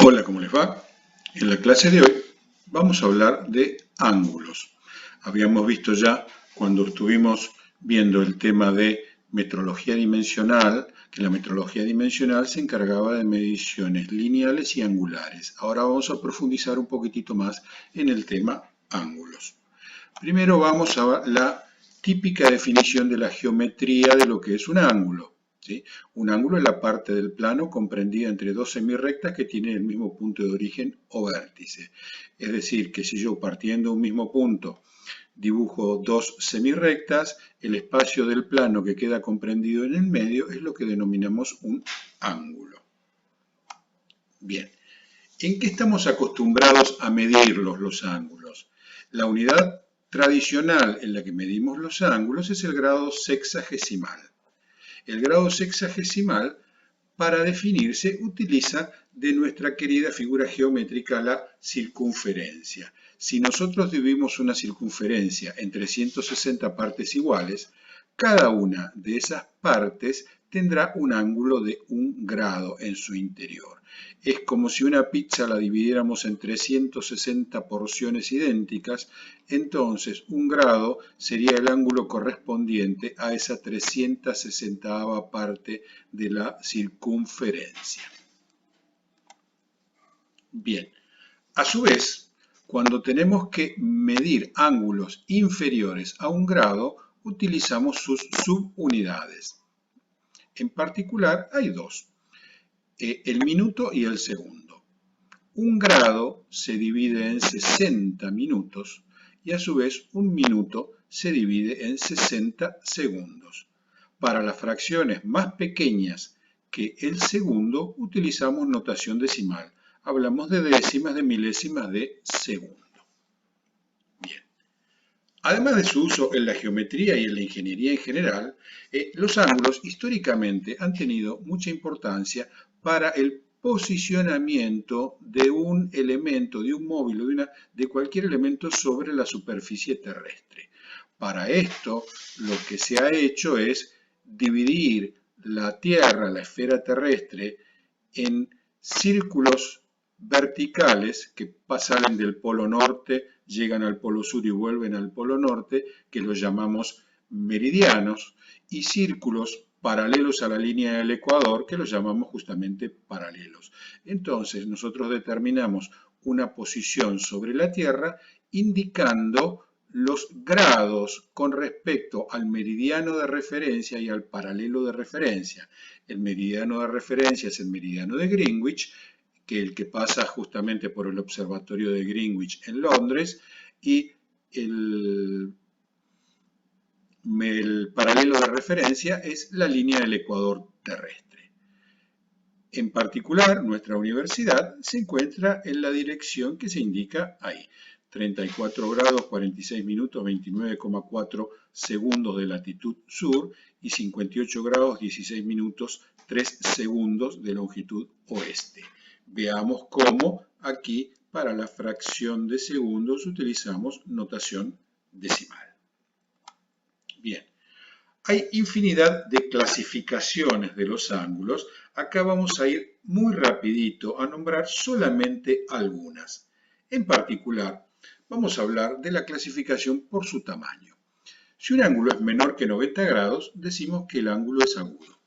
Hola, ¿cómo les va? En la clase de hoy vamos a hablar de ángulos. Habíamos visto ya cuando estuvimos viendo el tema de metrología dimensional, que la metrología dimensional se encargaba de mediciones lineales y angulares. Ahora vamos a profundizar un poquitito más en el tema ángulos. Primero vamos a la típica definición de la geometría de lo que es un ángulo. ¿Sí? Un ángulo es la parte del plano comprendida entre dos semirrectas que tienen el mismo punto de origen o vértice. Es decir, que si yo partiendo de un mismo punto dibujo dos semirrectas, el espacio del plano que queda comprendido en el medio es lo que denominamos un ángulo. Bien, ¿en qué estamos acostumbrados a medirlos los ángulos? La unidad tradicional en la que medimos los ángulos es el grado sexagesimal. El grado sexagesimal, para definirse, utiliza de nuestra querida figura geométrica la circunferencia. Si nosotros dividimos una circunferencia en 360 partes iguales, cada una de esas partes tendrá un ángulo de 1 grado en su interior. Es como si una pizza la dividiéramos en 360 porciones idénticas, entonces 1 grado sería el ángulo correspondiente a esa 360ª parte de la circunferencia. Bien, a su vez, cuando tenemos que medir ángulos inferiores a 1 grado, utilizamos sus subunidades. En particular, hay dos, el minuto y el segundo. 1 grado se divide en 60 minutos y a su vez 1 minuto se divide en 60 segundos. Para las fracciones más pequeñas que el segundo utilizamos notación decimal. Hablamos de décimas, de milésimas de segundo. Bien. Además de su uso en la geometría y en la ingeniería en general, los ángulos históricamente han tenido mucha importancia para el posicionamiento de un elemento, de un móvil o de cualquier elemento sobre la superficie terrestre. Para esto, lo que se ha hecho es dividir la Tierra, la esfera terrestre, en círculos verticales que salen del polo norte, llegan al polo sur y vuelven al polo norte, que los llamamos meridianos, y círculos paralelos a la línea del ecuador, que los llamamos justamente paralelos. Entonces, nosotros determinamos una posición sobre la Tierra indicando los grados con respecto al meridiano de referencia y al paralelo de referencia. El meridiano de referencia es el meridiano de Greenwich, que el que pasa justamente por el observatorio de Greenwich en Londres, y el paralelo de referencia es la línea del ecuador terrestre. En particular, nuestra universidad se encuentra en la dirección que se indica ahí. 34 grados 46 minutos 29,4 segundos de latitud sur y 58 grados 16 minutos 3 segundos de longitud oeste. Veamos cómo aquí para la fracción de segundos utilizamos notación decimal. Bien, hay infinidad de clasificaciones de los ángulos. Acá vamos a ir muy rapidito a nombrar solamente algunas. En particular, vamos a hablar de la clasificación por su tamaño. Si un ángulo es menor que 90 grados, decimos que el ángulo es agudo.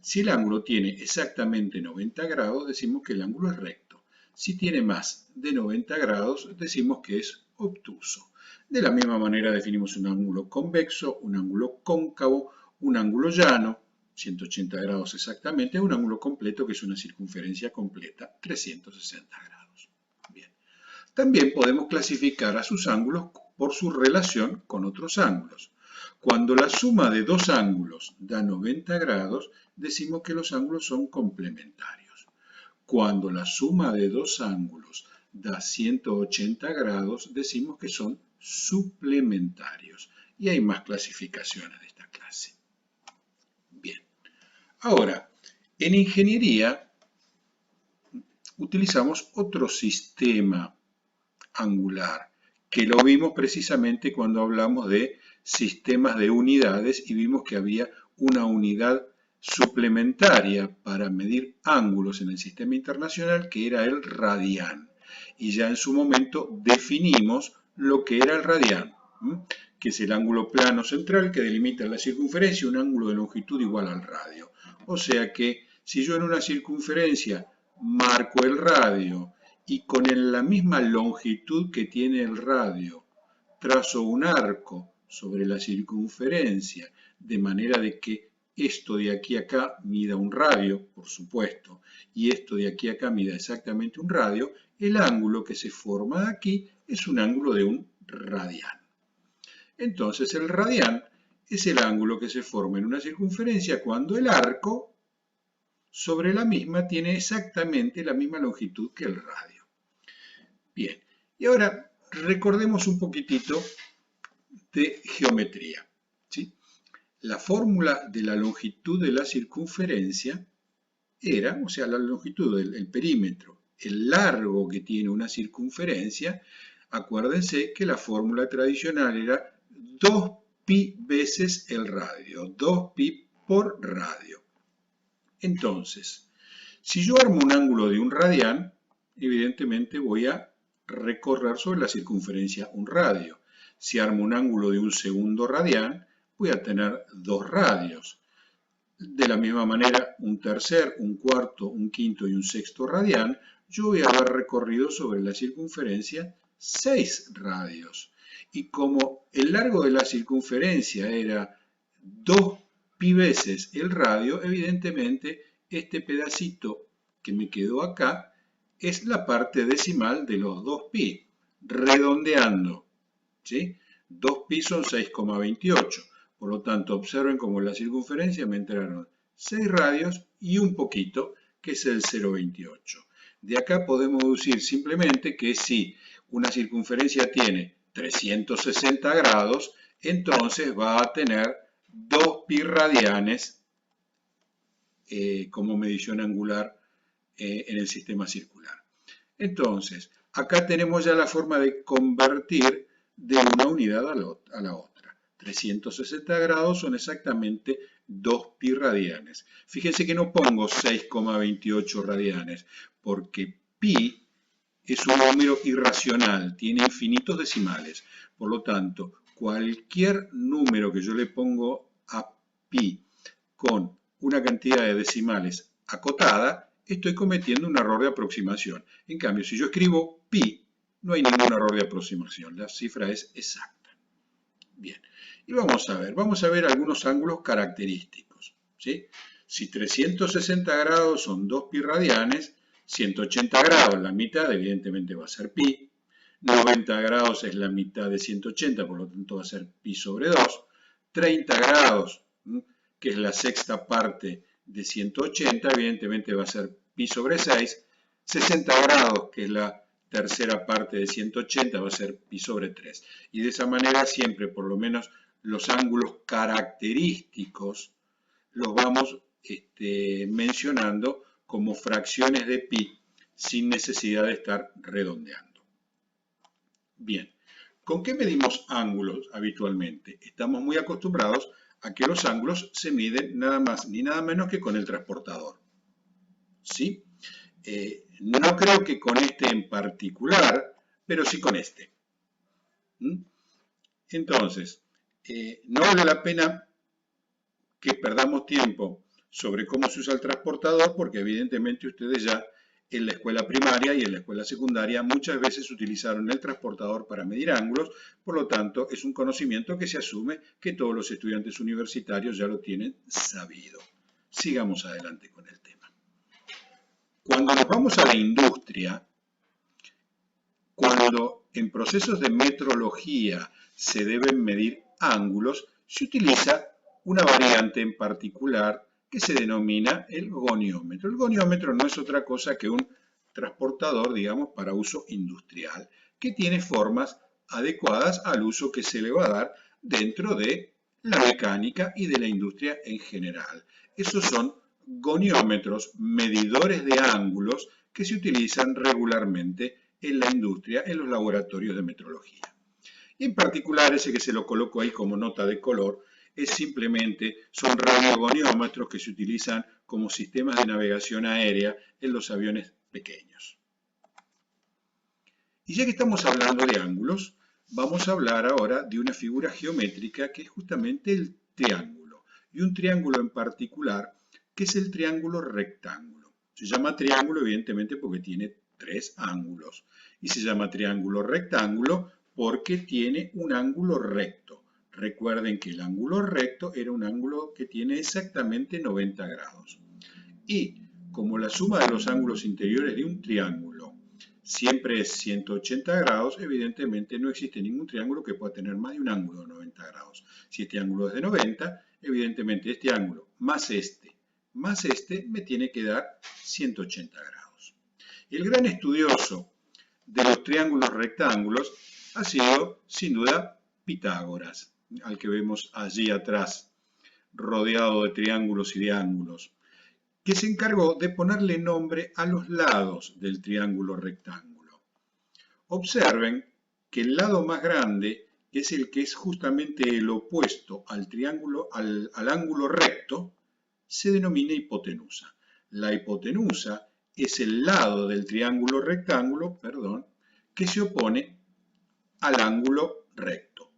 Si el ángulo tiene exactamente 90 grados, decimos que el ángulo es recto. Si tiene más de 90 grados, decimos que es obtuso. De la misma manera definimos un ángulo convexo, un ángulo cóncavo, un ángulo llano, 180 grados exactamente, un ángulo completo que es una circunferencia completa, 360 grados. Bien. También podemos clasificar a sus ángulos por su relación con otros ángulos. Cuando la suma de dos ángulos da 90 grados, decimos que los ángulos son complementarios. Cuando la suma de dos ángulos da 180 grados, decimos que son suplementarios. Y hay más clasificaciones de esta clase. Bien. Ahora, en ingeniería utilizamos otro sistema angular, que lo vimos precisamente cuando hablamos de sistemas de unidades y vimos que había una unidad suplementaria para medir ángulos en el sistema internacional, que era el radián. Y ya en su momento definimos lo que era el radián, que es el ángulo plano central que delimita la circunferencia, un ángulo de longitud igual al radio. O sea que si yo en una circunferencia marco el radio y con la misma longitud que tiene el radio trazo un arco sobre la circunferencia, de manera de que esto de aquí a acá mida un radio, por supuesto, y esto de aquí a acá mida exactamente un radio, el ángulo que se forma aquí es un ángulo de un radián. Entonces el radián es el ángulo que se forma en una circunferencia cuando el arco sobre la misma tiene exactamente la misma longitud que el radio. Bien, y ahora recordemos un poquitito de geometría, ¿sí? La fórmula de la longitud de la circunferencia era, o sea, la longitud del perímetro, el largo que tiene una circunferencia. Acuérdense que la fórmula tradicional era 2pi veces el radio, 2pi por radio. Entonces, si yo armo un ángulo de un radián, evidentemente voy a recorrer sobre la circunferencia un radio. Si armo un ángulo de un segundo radián, voy a tener 2 radios. De la misma manera, un tercer, un cuarto, un quinto y un sexto radián, yo voy a haber recorrido sobre la circunferencia 6 radios. Y como el largo de la circunferencia era 2pi veces el radio, evidentemente este pedacito que me quedó acá es la parte decimal de los 2pi, redondeando, ¿sí? 2pi son 6,28. Por lo tanto, observen cómo en la circunferencia me entraron 6 radios y un poquito, que es el 0,28. De acá podemos deducir simplemente que si una circunferencia tiene 360 grados, entonces va a tener 2pi radianes como medición angular en el sistema circular. Entonces, acá tenemos ya la forma de convertir de una unidad a la otra. 360 grados son exactamente 2pi radianes. Fíjense que no pongo 6,28 radianes, porque pi es un número irracional, tiene infinitos decimales. Por lo tanto, cualquier número que yo le pongo a pi con una cantidad de decimales acotada, estoy cometiendo un error de aproximación. En cambio, si yo escribo pi, no hay ningún error de aproximación. La cifra es exacta. Bien, y vamos a ver algunos ángulos característicos, ¿sí? Si 360 grados son 2pi radianes, 180 grados, la mitad, evidentemente va a ser pi. 90 grados es la mitad de 180, por lo tanto va a ser pi sobre 2. 30 grados, que es la sexta parte de 180, evidentemente va a ser pi sobre 6. 60 grados, que es la tercera parte de 180, va a ser pi sobre 3. Y de esa manera siempre, por lo menos, los ángulos característicos los vamos mencionando como fracciones de pi sin necesidad de estar redondeando. Bien, ¿con qué medimos ángulos habitualmente? Estamos muy acostumbrados a que los ángulos se miden nada más ni nada menos que con el transportador. ¿Sí? No creo que con este en particular, pero sí con este. Entonces, no vale la pena que perdamos tiempo sobre cómo se usa el transportador, porque evidentemente ustedes ya en la escuela primaria y en la escuela secundaria muchas veces utilizaron el transportador para medir ángulos, por lo tanto es un conocimiento que se asume que todos los estudiantes universitarios ya lo tienen sabido. Sigamos adelante con el tema. Cuando nos vamos a la industria, cuando en procesos de metrología se deben medir ángulos, se utiliza una variante en particular que se denomina el goniómetro. El goniómetro no es otra cosa que un transportador, digamos, para uso industrial, que tiene formas adecuadas al uso que se le va a dar dentro de la mecánica y de la industria en general. Esos son goniómetros, medidores de ángulos que se utilizan regularmente en la industria, en los laboratorios de metrología. Y en particular ese que se lo coloco ahí como nota de color son radiogoniómetros que se utilizan como sistemas de navegación aérea en los aviones pequeños. Y ya que estamos hablando de ángulos, vamos a hablar ahora de una figura geométrica que es justamente el triángulo, y un triángulo en particular que es el triángulo rectángulo. Se llama triángulo evidentemente porque tiene 3 ángulos, y se llama triángulo rectángulo porque tiene un ángulo recto. Recuerden que el ángulo recto era un ángulo que tiene exactamente 90 grados. Y como la suma de los ángulos interiores de un triángulo siempre es 180 grados, evidentemente no existe ningún triángulo que pueda tener más de un ángulo de 90 grados. Si este ángulo es de 90, evidentemente este ángulo más este me tiene que dar 180 grados. El gran estudioso de los triángulos rectángulos ha sido, sin duda, Pitágoras, al que vemos allí atrás, rodeado de triángulos y de ángulos, que se encargó de ponerle nombre a los lados del triángulo rectángulo. Observen que el lado más grande, que es el que es justamente el opuesto al triángulo, al ángulo recto, se denomina hipotenusa. La hipotenusa es el lado del triángulo rectángulo, que se opone al ángulo recto.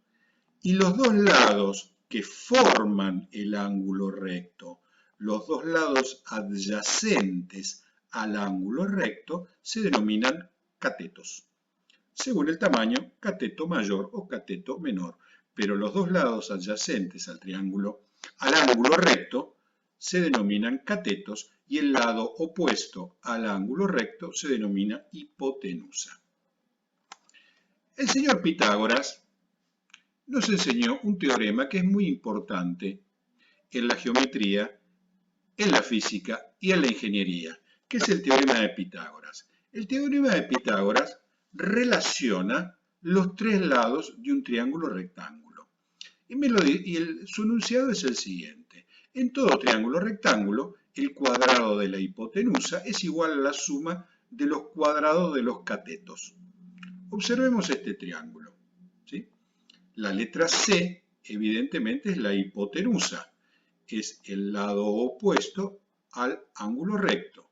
Y los dos lados que forman el ángulo recto, los dos lados adyacentes al ángulo recto, se denominan catetos. Según el tamaño, cateto mayor o cateto menor. Pero los dos lados adyacentes al ángulo recto, se denominan catetos y el lado opuesto al ángulo recto se denomina hipotenusa. El señor Pitágoras nos enseñó un teorema que es muy importante en la geometría, en la física y en la ingeniería, que es el teorema de Pitágoras. El teorema de Pitágoras relaciona los 3 lados de un triángulo rectángulo. Su enunciado es el siguiente. En todo triángulo rectángulo, el cuadrado de la hipotenusa es igual a la suma de los cuadrados de los catetos. Observemos este triángulo, ¿sí? La letra C, evidentemente, es la hipotenusa. Es el lado opuesto al ángulo recto.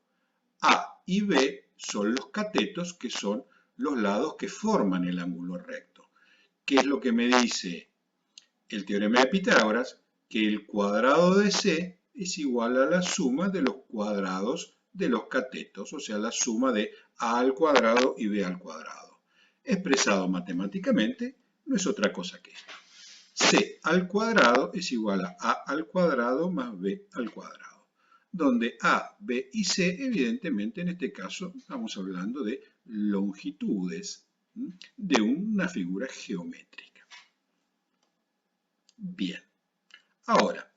A y B son los catetos, que son los lados que forman el ángulo recto. ¿Qué es lo que me dice el teorema de Pitágoras? Que el cuadrado de C es igual a la suma de los cuadrados de los catetos, o sea, la suma de A al cuadrado y B al cuadrado. Expresado matemáticamente, no es otra cosa que esto. C al cuadrado es igual a A al cuadrado más B al cuadrado, donde A, B y C, evidentemente, en este caso, estamos hablando de longitudes de una figura geométrica. Bien, ahora,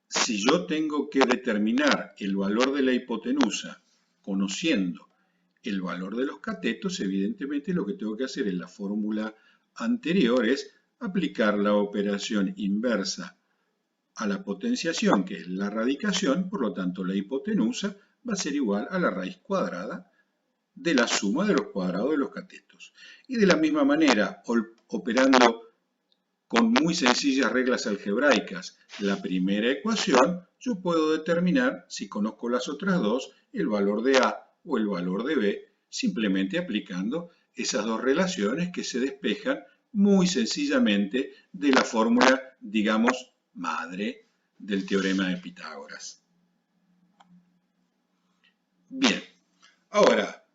si yo tengo que determinar el valor de la hipotenusa conociendo el valor de los catetos, evidentemente lo que tengo que hacer en la fórmula anterior es aplicar la operación inversa a la potenciación, que es la radicación, por lo tanto la hipotenusa va a ser igual a la raíz cuadrada de la suma de los cuadrados de los catetos. Y de la misma manera, operando con muy sencillas reglas algebraicas la primera ecuación, yo puedo determinar, si conozco las otras dos, el valor de A o el valor de B, simplemente aplicando esas dos relaciones que se despejan muy sencillamente de la fórmula, digamos, madre del teorema de Pitágoras. Bien, ahora,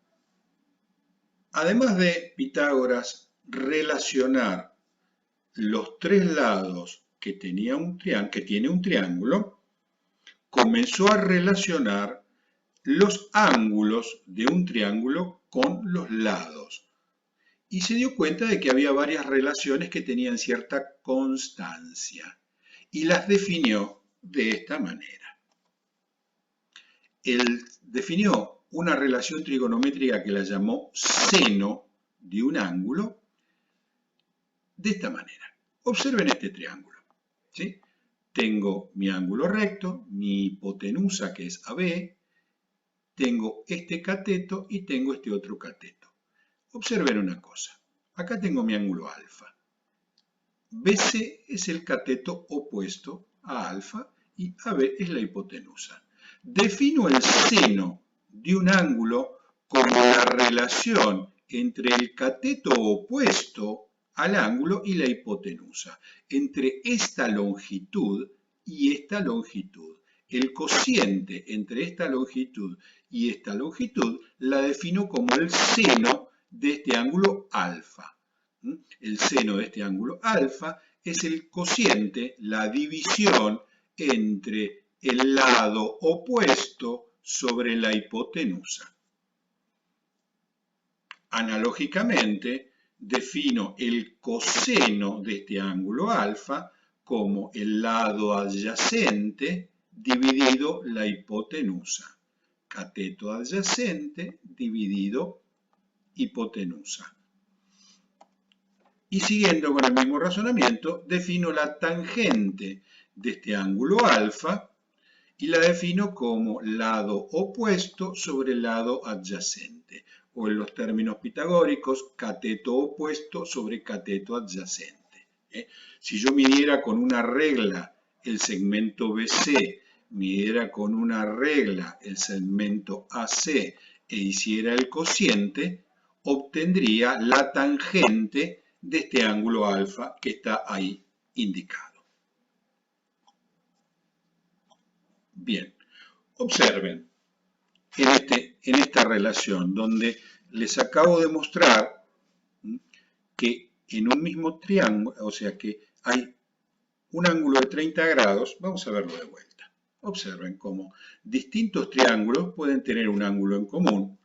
además de Pitágoras relacionar los 3 lados que tiene un triángulo, comenzó a relacionar los ángulos de un triángulo con los lados. Y se dio cuenta de que había varias relaciones que tenían cierta constancia. Y las definió de esta manera. Él definió una relación trigonométrica que la llamó seno de un ángulo de esta manera. Observen este triángulo, ¿sí? Tengo mi ángulo recto, mi hipotenusa que es AB, tengo este cateto y tengo este otro cateto. Observen una cosa, acá tengo mi ángulo alfa. BC es el cateto opuesto a alfa y AB es la hipotenusa. Defino el seno de un ángulo como la relación entre el cateto opuesto al ángulo y la hipotenusa, entre esta longitud y esta longitud. El cociente entre esta longitud y esta longitud la defino como el seno de este ángulo alfa. El seno de este ángulo alfa es el cociente, la división entre el lado opuesto sobre la hipotenusa. Analógicamente, defino el coseno de este ángulo alfa como el lado adyacente dividido la hipotenusa. Cateto adyacente dividido hipotenusa. Y siguiendo con el mismo razonamiento, defino la tangente de este ángulo alfa y la defino como lado opuesto sobre lado adyacente, o en los términos pitagóricos, cateto opuesto sobre cateto adyacente. Si yo midiera con una regla el segmento BC, midiera con una regla el segmento AC e hiciera el cociente, obtendría la tangente de este ángulo alfa que está ahí indicado. Bien, observen en esta relación donde les acabo de mostrar que en un mismo triángulo, o sea que hay un ángulo de 30 grados, vamos a verlo de vuelta. Observen cómo distintos triángulos pueden tener un ángulo en común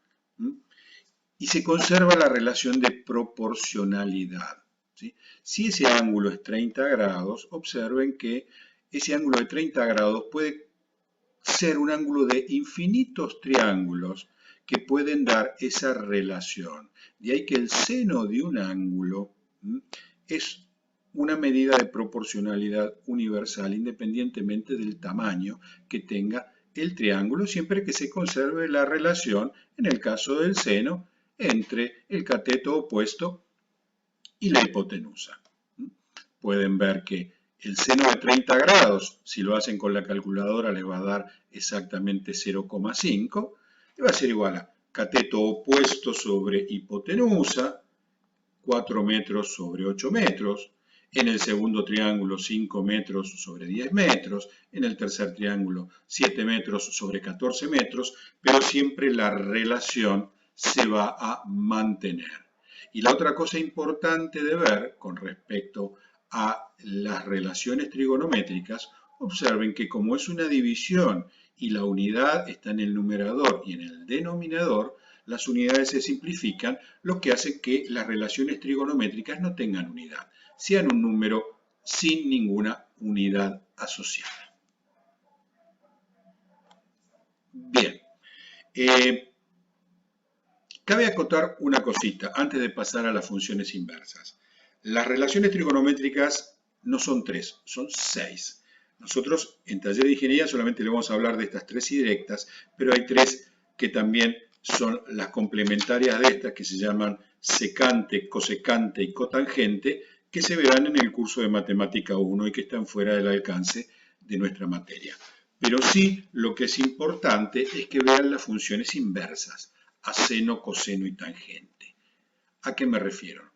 y se conserva la relación de proporcionalidad. ¿Sí? Si ese ángulo es 30 grados, observen que ese ángulo de 30 grados puede ser un ángulo de infinitos triángulos que pueden dar esa relación. De ahí que el seno de un ángulo es una medida de proporcionalidad universal independientemente del tamaño que tenga el triángulo, siempre que se conserve la relación, en el caso del seno, entre el cateto opuesto y la hipotenusa. Pueden ver que el seno de 30 grados, si lo hacen con la calculadora, les va a dar exactamente 0,5 y va a ser igual a cateto opuesto sobre hipotenusa, 4 metros sobre 8 metros, en el segundo triángulo 5 metros sobre 10 metros, en el tercer triángulo 7 metros sobre 14 metros, pero siempre la relación se va a mantener. Y la otra cosa importante de ver con respecto a las relaciones trigonométricas, observen que como es una división y la unidad está en el numerador y en el denominador, las unidades se simplifican, lo que hace que las relaciones trigonométricas no tengan unidad, sean un número sin ninguna unidad asociada. Bien, cabe acotar una cosita antes de pasar a las funciones inversas. Las relaciones trigonométricas no son 3, son 6. Nosotros en taller de ingeniería solamente le vamos a hablar de estas 3 directas, pero hay 3 que también son las complementarias de estas, que se llaman secante, cosecante y cotangente, que se verán en el curso de Matemática 1 y que están fuera del alcance de nuestra materia. Pero sí, lo que es importante es que vean las funciones inversas, a seno, coseno y tangente. ¿A qué me refiero?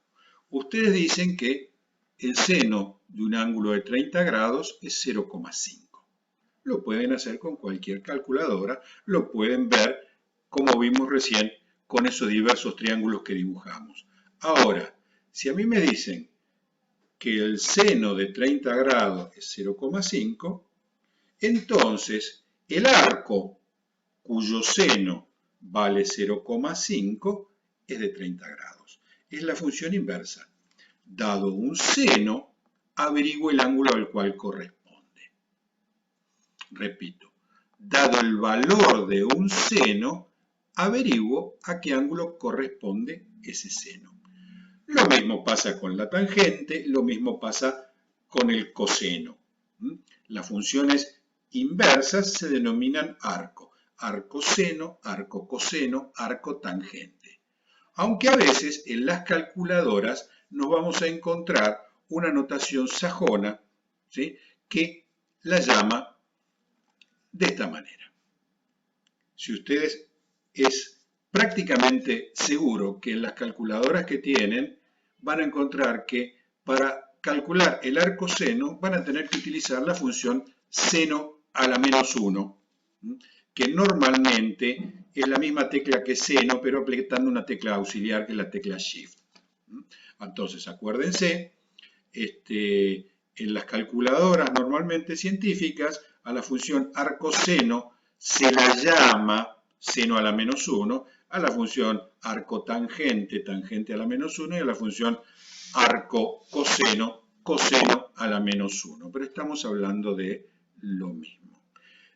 Ustedes dicen que el seno de un ángulo de 30 grados es 0,5. Lo pueden hacer con cualquier calculadora, lo pueden ver como vimos recién con esos diversos triángulos que dibujamos. Ahora, si a mí me dicen que el seno de 30 grados es 0,5, entonces el arco cuyo seno vale 0,5 es de 30 grados. Es la función inversa. Dado un seno, averiguo el ángulo al cual corresponde. Repito, dado el valor de un seno, averiguo a qué ángulo corresponde ese seno. Lo mismo pasa con la tangente, lo mismo pasa con el coseno. Las funciones inversas se denominan arco. Arco seno, arco coseno, arco tangente. Aunque a veces en las calculadoras nos vamos a encontrar una notación sajona, ¿sí?, que la llama de esta manera. Si ustedes es prácticamente seguro que en las calculadoras que tienen van a encontrar que para calcular el arco seno van a tener que utilizar la función seno a la menos 1, que normalmente es la misma tecla que seno, pero apretando una tecla auxiliar que es la tecla Shift. Entonces, acuérdense, en las calculadoras normalmente científicas, a la función arco seno se la llama seno a la menos 1, a la función arco tangente, tangente a la menos 1, y a la función arco coseno, coseno a la menos 1. Pero estamos hablando de lo mismo.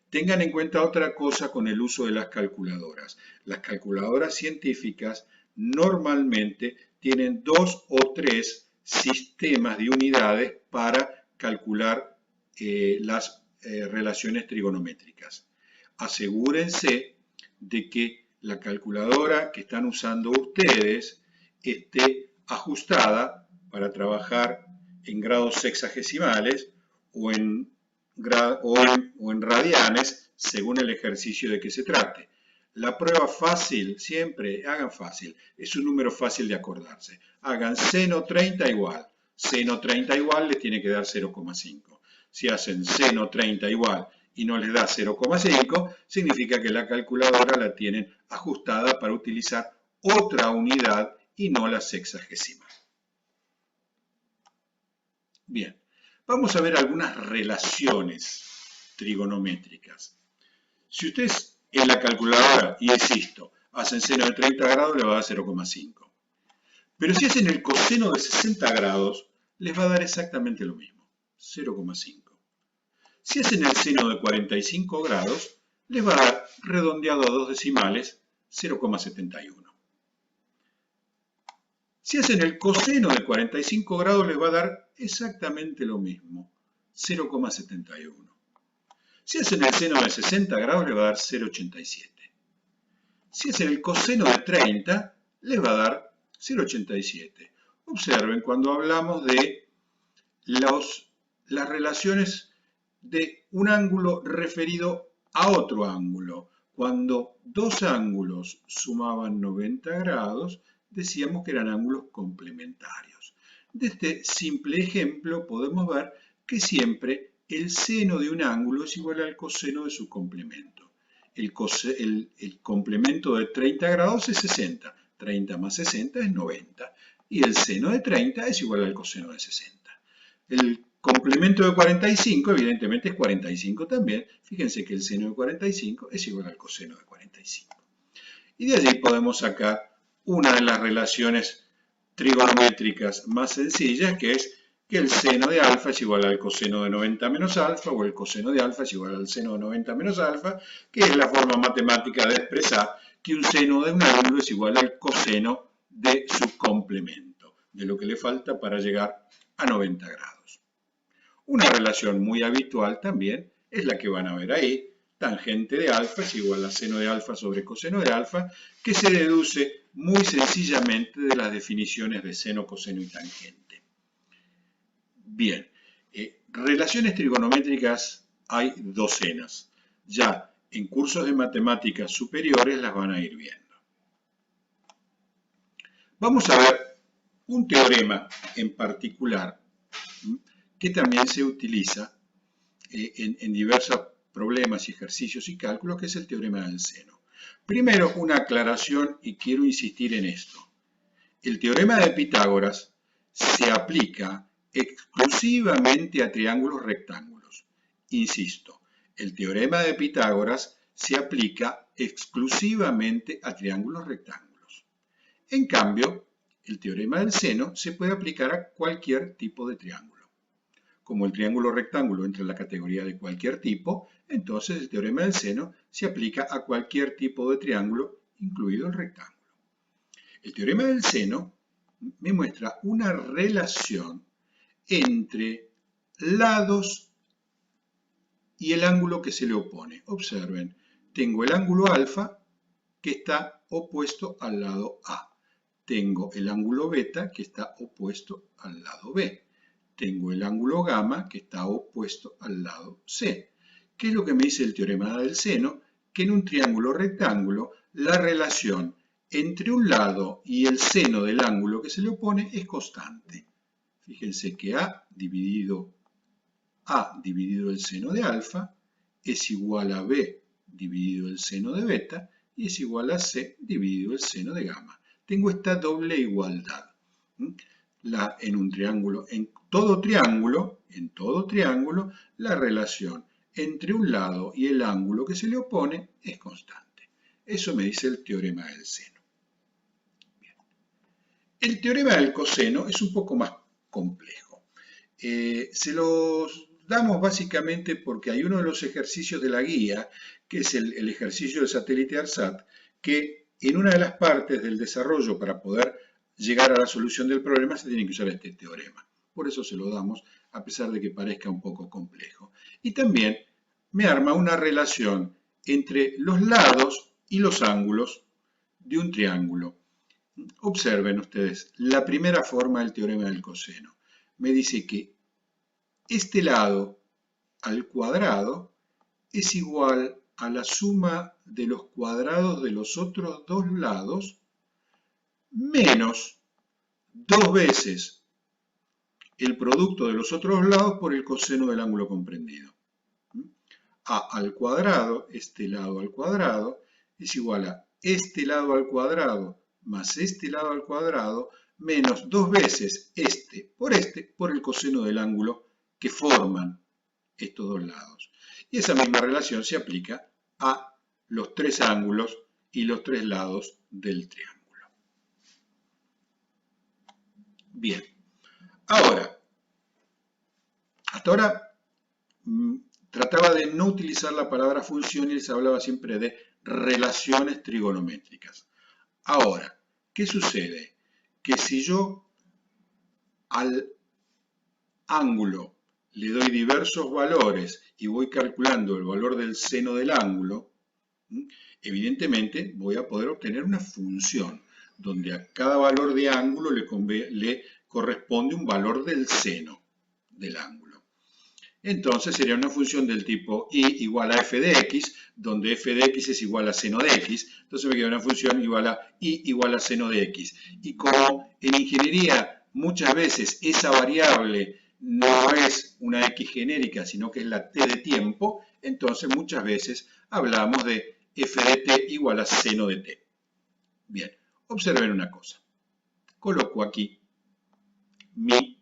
Tengan en cuenta otra cosa con el uso de las calculadoras. Las calculadoras científicas normalmente tienen 2 o 3 sistemas de unidades para calcular las relaciones trigonométricas. Asegúrense de que la calculadora que están usando ustedes esté ajustada para trabajar en grados sexagesimales o en radianes, según el ejercicio de que se trate. La prueba fácil, siempre hagan fácil, es un número fácil de acordarse. Hagan seno 30 igual. Seno 30 igual les tiene que dar 0,5. Si hacen seno 30 igual y no les da 0,5, significa que la calculadora la tienen ajustada para utilizar otra unidad y no la sexagesimal. Bien, vamos a ver algunas relaciones trigonométricas. Si ustedes en la calculadora, y insisto, hacen seno de 30 grados, les va a dar 0,5. Pero si hacen el coseno de 60 grados, les va a dar exactamente lo mismo, 0,5. Si hacen el seno de 45 grados, les va a dar, redondeado a 2 decimales, 0,71. Si hacen el coseno de 45 grados, les va a dar exactamente lo mismo, 0,71. Si hacen el seno de 60 grados, les va a dar 0,87. Si hacen el coseno de 30, les va a dar 0,87. Observen, cuando hablamos de las relaciones de un ángulo referido a otro ángulo, cuando dos ángulos sumaban 90 grados, decíamos que eran ángulos complementarios. De este simple ejemplo podemos ver que siempre el seno de un ángulo es igual al coseno de su complemento. El complemento de 30 grados es 60. 30 más 60 es 90. Y el seno de 30 es igual al coseno de 60. El complemento de 45 evidentemente es 45 también. Fíjense que el seno de 45 es igual al coseno de 45. Y de allí podemos sacar una de las relaciones trigonométricas más sencillas, que es que el seno de alfa es igual al coseno de 90 menos alfa, o el coseno de alfa es igual al seno de 90 menos alfa, que es la forma matemática de expresar que un seno de un ángulo es igual al coseno de su complemento, de lo que le falta para llegar a 90 grados. Una relación muy habitual también es la que van a ver ahí. Tangente de alfa es igual a seno de alfa sobre coseno de alfa, que se deduce muy sencillamente de las definiciones de seno, coseno y tangente. Bien, relaciones trigonométricas hay docenas. Ya en cursos de matemáticas superiores las van a ir viendo. Vamos a ver un teorema en particular que también se utiliza en diversos problemas y ejercicios y cálculos, que es el teorema del seno. Primero, una aclaración, y quiero insistir en esto. El teorema de Pitágoras se aplica exclusivamente a triángulos rectángulos. Insisto, el teorema de Pitágoras se aplica exclusivamente a triángulos rectángulos. En cambio, el teorema del seno se puede aplicar a cualquier tipo de triángulo. Como el triángulo rectángulo entra en la categoría de cualquier tipo, entonces el teorema del seno se aplica a cualquier tipo de triángulo, incluido el rectángulo. El teorema del seno me muestra una relación entre lados y el ángulo que se le opone. Observen, tengo el ángulo alfa que está opuesto al lado A. Tengo el ángulo beta que está opuesto al lado B. tengo el ángulo gamma que está opuesto al lado C. ¿Qué es lo que me dice el teorema del seno? Que en un triángulo rectángulo la relación entre un lado y el seno del ángulo que se le opone es constante. Fíjense que A dividido el seno de alfa es igual a B dividido el seno de beta y es igual a C dividido el seno de gamma. Tengo esta doble igualdad. En todo triángulo, la relación entre un lado y el ángulo que se le opone es constante. Eso me dice el teorema del seno. Bien. El teorema del coseno es un poco más complejo. Se los damos básicamente porque hay uno de los ejercicios de la guía, que es el ejercicio del satélite ARSAT, que en una de las partes del desarrollo para poder llegar a la solución del problema se tiene que usar este teorema. Por eso se lo damos, a pesar de que parezca un poco complejo. Y también me arma una relación entre los lados y los ángulos de un triángulo. Observen ustedes, la primera forma del teorema del coseno me dice que este lado al cuadrado es igual a la suma de los cuadrados de los otros dos lados menos 2 veces el producto de los otros lados por el coseno del ángulo comprendido. A al cuadrado, este lado al cuadrado, es igual a este lado al cuadrado más este lado al cuadrado menos 2 veces este por el coseno del ángulo que forman estos dos lados. Y esa misma relación se aplica a los tres ángulos y los tres lados del triángulo. Bien, ahora, hasta ahora trataba de no utilizar la palabra función y les hablaba siempre de relaciones trigonométricas. Ahora, ¿qué sucede? Que si yo al ángulo le doy diversos valores y voy calculando el valor del seno del ángulo, evidentemente voy a poder obtener una función donde a cada valor de ángulo le corresponde un valor del seno del ángulo. Entonces sería una función del tipo y igual a f de x, donde f de x es igual a seno de x, entonces me queda una función igual a y igual a seno de x. Y como en ingeniería muchas veces esa variable no es una x genérica, sino que es la t de tiempo, entonces muchas veces hablamos de f de t igual a seno de t. Bien, observen una cosa. Coloco aquí mi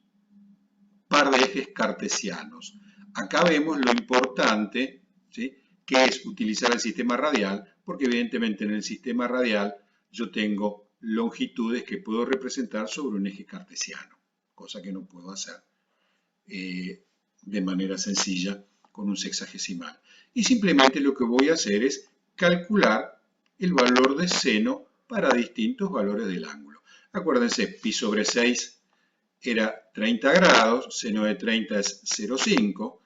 par de ejes cartesianos. Acá vemos lo importante, ¿sí?, que es utilizar el sistema radial, porque evidentemente en el sistema radial yo tengo longitudes que puedo representar sobre un eje cartesiano, cosa que no puedo hacer de manera sencilla con un sexagesimal. Y simplemente lo que voy a hacer es calcular el valor de seno para distintos valores del ángulo. Acuérdense, pi sobre 6 era 30 grados, seno de 30 es 0,5,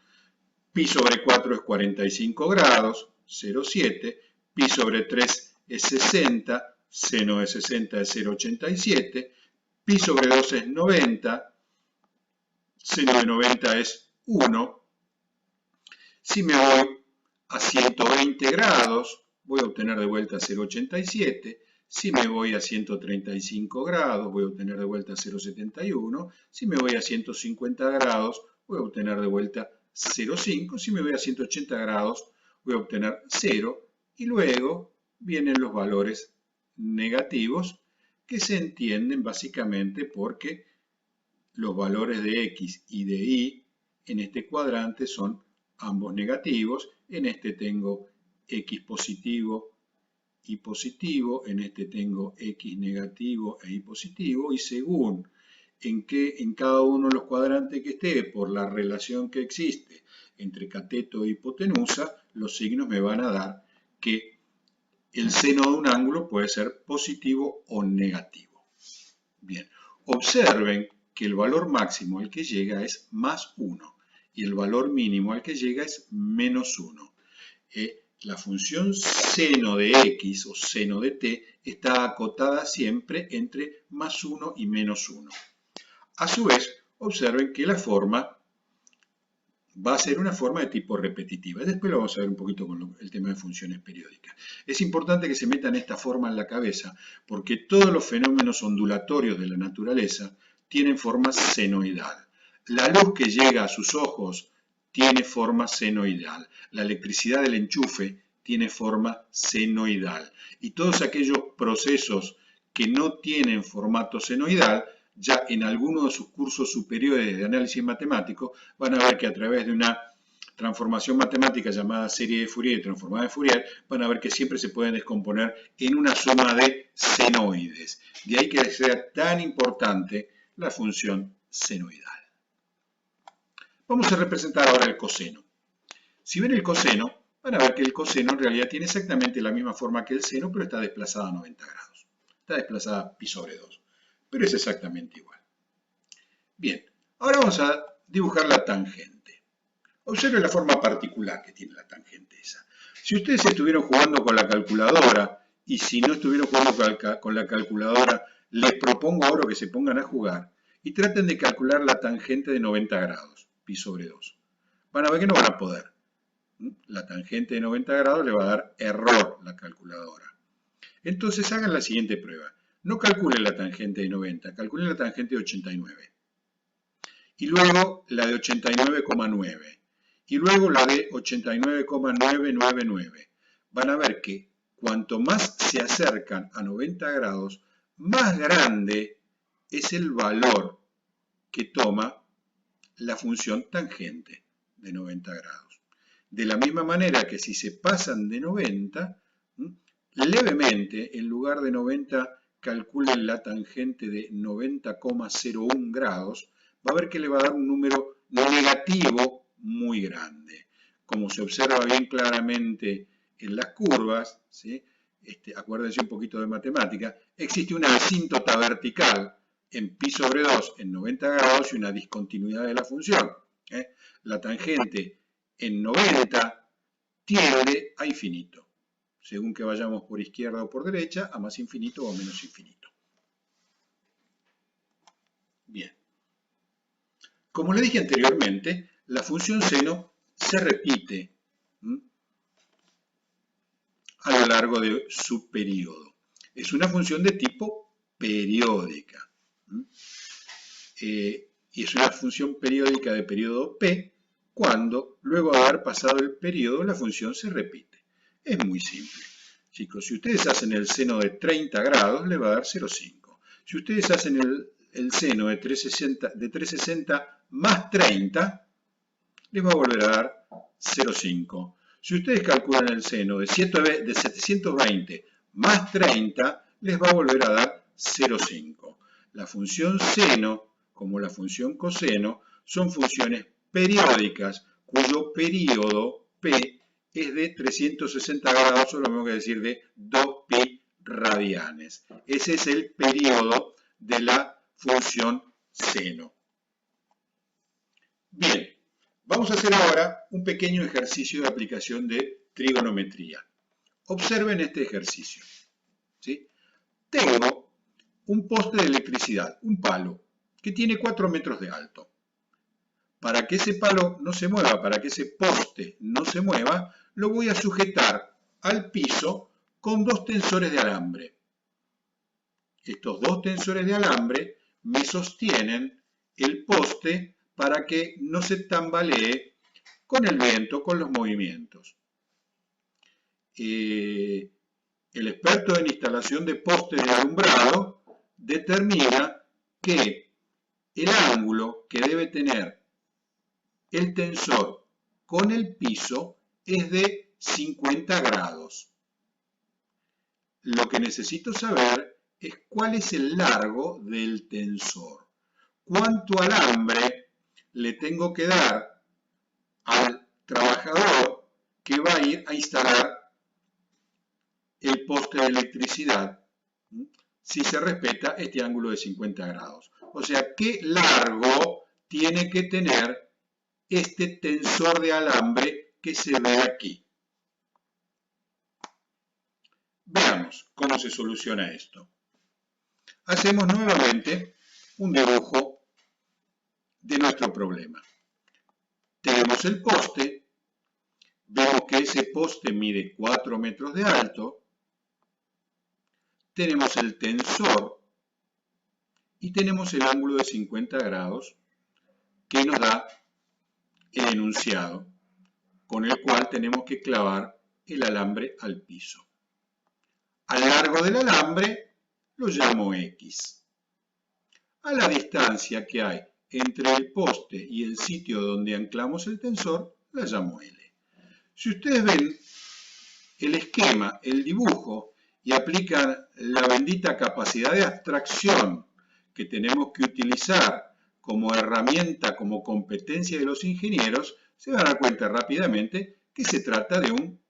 pi sobre 4 es 45 grados, 0,7, pi sobre 3 es 60, seno de 60 es 0,87, pi sobre 2 es 90, seno de 90 es 1. Si me voy a 120 grados, voy a obtener de vuelta 0,87. Si me voy a 135 grados, voy a obtener de vuelta 0,71. Si me voy a 150 grados, voy a obtener de vuelta 0,5. Si me voy a 180 grados, voy a obtener 0. Y luego vienen los valores negativos, que se entienden básicamente porque los valores de x y de y en este cuadrante son ambos negativos. En este tengo x positivo y positivo, en este tengo x negativo e y positivo, y según en cada uno de los cuadrantes que esté, por la relación que existe entre cateto e hipotenusa, los signos me van a dar que el seno de un ángulo puede ser positivo o negativo. Bien, observen que el valor máximo al que llega es más 1 y el valor mínimo al que llega es menos 1. La función seno de x o seno de t está acotada siempre entre más 1 y menos 1. A su vez, observen que la forma va a ser una forma de tipo repetitiva. Después lo vamos a ver un poquito con el tema de funciones periódicas. Es importante que se metan esta forma en la cabeza porque todos los fenómenos ondulatorios de la naturaleza tienen forma senoidal. La luz que llega a sus ojos tiene forma senoidal. La electricidad del enchufe tiene forma senoidal. Y todos aquellos procesos que no tienen formato senoidal, ya en alguno de sus cursos superiores de análisis matemático, van a ver que a través de una transformación matemática llamada serie de Fourier y transformada de Fourier, van a ver que siempre se pueden descomponer en una suma de senoides. De ahí que sea tan importante la función senoidal. Vamos a representar ahora el coseno. Si ven el coseno, van a ver que el coseno en realidad tiene exactamente la misma forma que el seno, pero está desplazada a 90 grados. Está desplazada pi sobre 2, pero es exactamente igual. Bien, ahora vamos a dibujar la tangente. Observen la forma particular que tiene la tangente esa. Si ustedes estuvieron jugando con la calculadora y si no estuvieron jugando con la calculadora, les propongo ahora que se pongan a jugar y traten de calcular la tangente de 90 grados, pi sobre 2. Van a ver que no van a poder. La tangente de 90 grados le va a dar error la calculadora. Entonces hagan la siguiente prueba. No calculen la tangente de 90, calculen la tangente de 89. Y luego la de 89,9. Y luego la de 89,999. Van a ver que cuanto más se acercan a 90 grados, más grande es el valor que toma la función tangente de 90 grados. De la misma manera que si se pasan de 90, levemente, en lugar de 90, calculen la tangente de 90,01 grados, va a ver que le va a dar un número negativo muy grande. Como se observa bien claramente en las curvas, ¿sí? Acuérdense un poquito de matemática, existe una asíntota vertical en pi sobre 2 en 90 grados y una discontinuidad de la función. La tangente en 90 tiende a infinito, según que vayamos por izquierda o por derecha, a más infinito o menos infinito. Bien. Como le dije anteriormente, la función seno se repite a lo largo de su periodo. Es una función de tipo periódica. Y es una función periódica de periodo P cuando, luego de haber pasado el periodo, la función se repite. Es muy simple. Chicos, si ustedes hacen el seno de 30 grados, le va a dar 0,5. Si ustedes hacen el seno de 360 más 30, les va a volver a dar 0,5. Si ustedes calculan el seno de 720 más 30, les va a volver a dar 0,5. La función seno, como la función coseno, son funciones periódicas cuyo periodo P es de 360 grados, o lo mismo que decir de 2pi radianes. Ese es el periodo de la función seno. Bien, vamos a hacer ahora un pequeño ejercicio de aplicación de trigonometría. Observen este ejercicio. ¿Sí? Tengo un poste de electricidad, un palo, que tiene 4 metros de alto. Para que ese palo no se mueva, para que ese poste no se mueva, lo voy a sujetar al piso con 2 tensores de alambre. Estos 2 tensores de alambre me sostienen el poste para que no se tambalee con el viento, con los movimientos. El experto en instalación de postes de alumbrado determina que el ángulo que debe tener el tensor con el piso es de 50 grados. Lo que necesito saber es cuál es el largo del tensor. ¿Cuánto alambre le tengo que dar al trabajador que va a ir a instalar el poste de electricidad si se respeta este ángulo de 50 grados? O sea, ¿qué largo tiene que tener este tensor de alambre que se ve aquí? Veamos cómo se soluciona esto. Hacemos nuevamente un dibujo de nuestro problema. Tenemos el poste, vemos que ese poste mide 4 metros de alto, tenemos el tensor y tenemos el ángulo de 50 grados que nos da el enunciado con el cual tenemos que clavar el alambre al piso. Al largo del alambre lo llamo X. A la distancia que hay entre el poste y el sitio donde anclamos el tensor, la llamo L. Si ustedes ven el esquema, el dibujo, y aplican la bendita capacidad de abstracción que tenemos que utilizar como herramienta, como competencia de los ingenieros, se van a dar cuenta rápidamente que se trata de un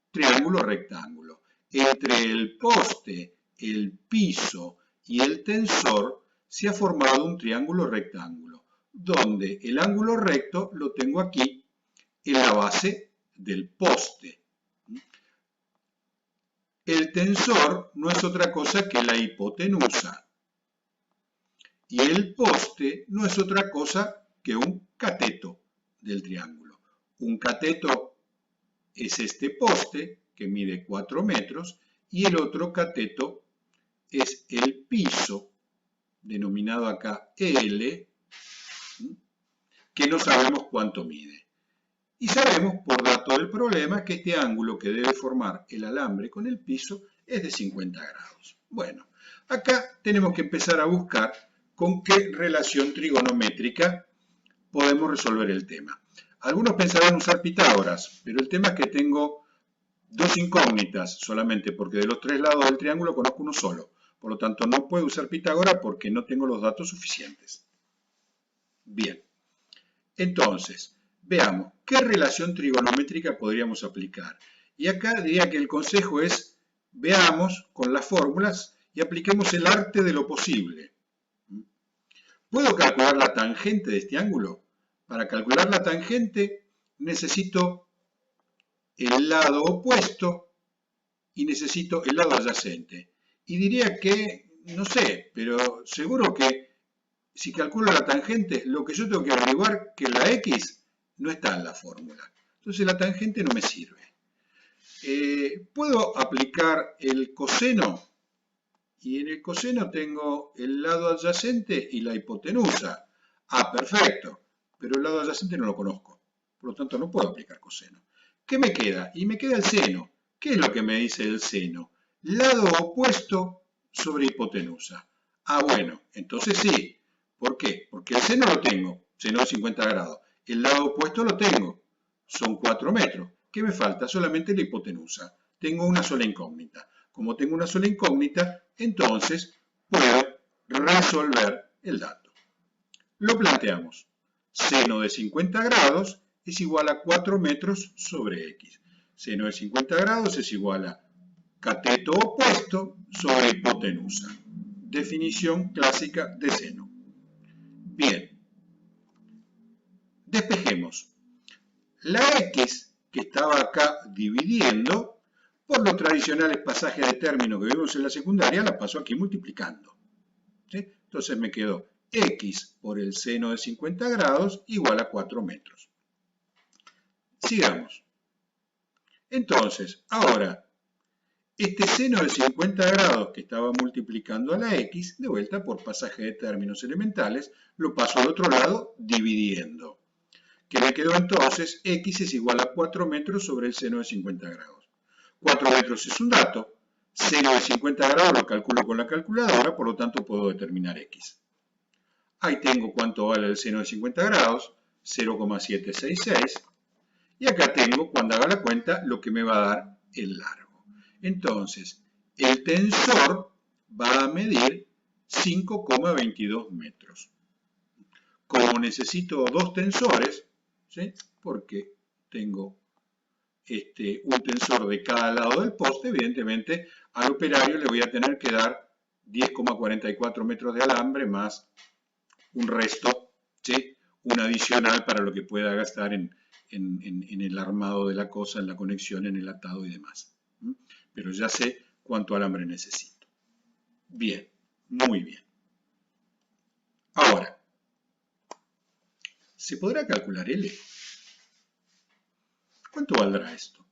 triángulo rectángulo. Entre el poste, el piso y el tensor se ha formado un triángulo rectángulo, donde el ángulo recto lo tengo aquí en la base del poste. El tensor no es otra cosa que la hipotenusa. Y el poste no es otra cosa que un cateto del triángulo. Un cateto es este poste, que mide 4 metros, y el otro cateto es el piso, denominado acá L, que no sabemos cuánto mide. Y sabemos, por dato del problema, que este ángulo que debe formar el alambre con el piso es de 50 grados. Bueno, acá tenemos que empezar a buscar con qué relación trigonométrica podemos resolver el tema. Algunos pensarán usar Pitágoras, pero el tema es que tengo dos incógnitas solamente, porque de los 3 lados del triángulo conozco uno solo. Por lo tanto, no puedo usar Pitágoras porque no tengo los datos suficientes. Bien, entonces, veamos, ¿qué relación trigonométrica podríamos aplicar? Y acá diría que el consejo es, veamos con las fórmulas y apliquemos el arte de lo posible. ¿Puedo calcular la tangente de este ángulo? Para calcular la tangente necesito el lado opuesto y necesito el lado adyacente. Y diría que, no sé, pero seguro que si calculo la tangente, lo que yo tengo que averiguar que la X no está en la fórmula. Entonces la tangente no me sirve. ¿Puedo aplicar el coseno? Y en el coseno tengo el lado adyacente y la hipotenusa. Ah, perfecto, pero el lado adyacente no lo conozco. Por lo tanto, no puedo aplicar coseno. ¿Qué me queda? Y me queda el seno. ¿Qué es lo que me dice el seno? Lado opuesto sobre hipotenusa. Ah, bueno, entonces sí. ¿Por qué? Porque el seno lo tengo, seno de 50 grados. El lado opuesto lo tengo, son 4 metros. ¿Qué me falta? Solamente la hipotenusa. Tengo una sola incógnita. Como tengo una sola incógnita, entonces puedo resolver el dato. Lo planteamos. Seno de 50 grados es igual a 4 metros sobre X. Seno de 50 grados es igual a cateto opuesto sobre hipotenusa. Definición clásica de seno. Bien. Despejemos. La X que estaba acá dividiendo, por los tradicionales pasajes de términos que vimos en la secundaria, la paso aquí multiplicando. ¿Sí? Entonces me quedó X por el seno de 50 grados igual a 4 metros. Sigamos. Entonces, ahora, este seno de 50 grados que estaba multiplicando a la X, de vuelta por pasaje de términos elementales, lo paso al otro lado dividiendo. Que me quedó entonces, X es igual a 4 metros sobre el seno de 50 grados. 4 metros es un dato, seno de 50 grados lo calculo con la calculadora, por lo tanto puedo determinar X. Ahí tengo cuánto vale el seno de 50 grados, 0,766. Y acá tengo, cuando haga la cuenta, lo que me va a dar el largo. Entonces, el tensor va a medir 5,22 metros. Como necesito dos tensores, ¿sí? Porque tengo un tensor de cada lado del poste, evidentemente al operario le voy a tener que dar 10,44 metros de alambre más un resto, ¿sí? Un adicional para lo que pueda gastar en el armado de la cosa, en la conexión, en el atado y demás. Pero ya sé cuánto alambre necesito. Bien, muy bien. Ahora, ¿Se podrá calcular L? ¿Cuánto valdrá esto?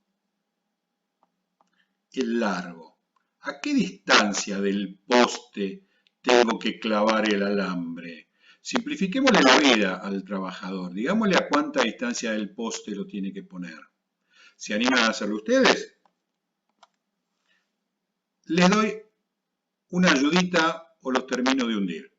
El largo. ¿A qué distancia del poste tengo que clavar el alambre? Simplifiquémosle la vida al trabajador. Digámosle a cuánta distancia del poste lo tiene que poner. ¿Se animan a hacerlo ustedes? Les doy una ayudita o los termino de hundir.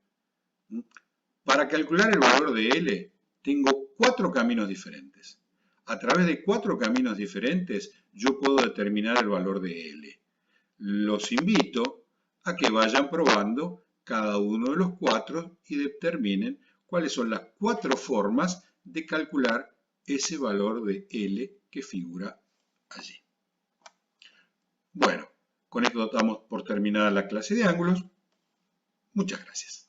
Para calcular el valor de L, tengo 4 caminos diferentes. A través de 4 caminos diferentes, yo puedo determinar el valor de L. Los invito a que vayan probando cada uno de los 4 y determinen cuáles son las 4 formas de calcular ese valor de L que figura allí. Bueno, con esto damos por terminada la clase de ángulos. Muchas gracias.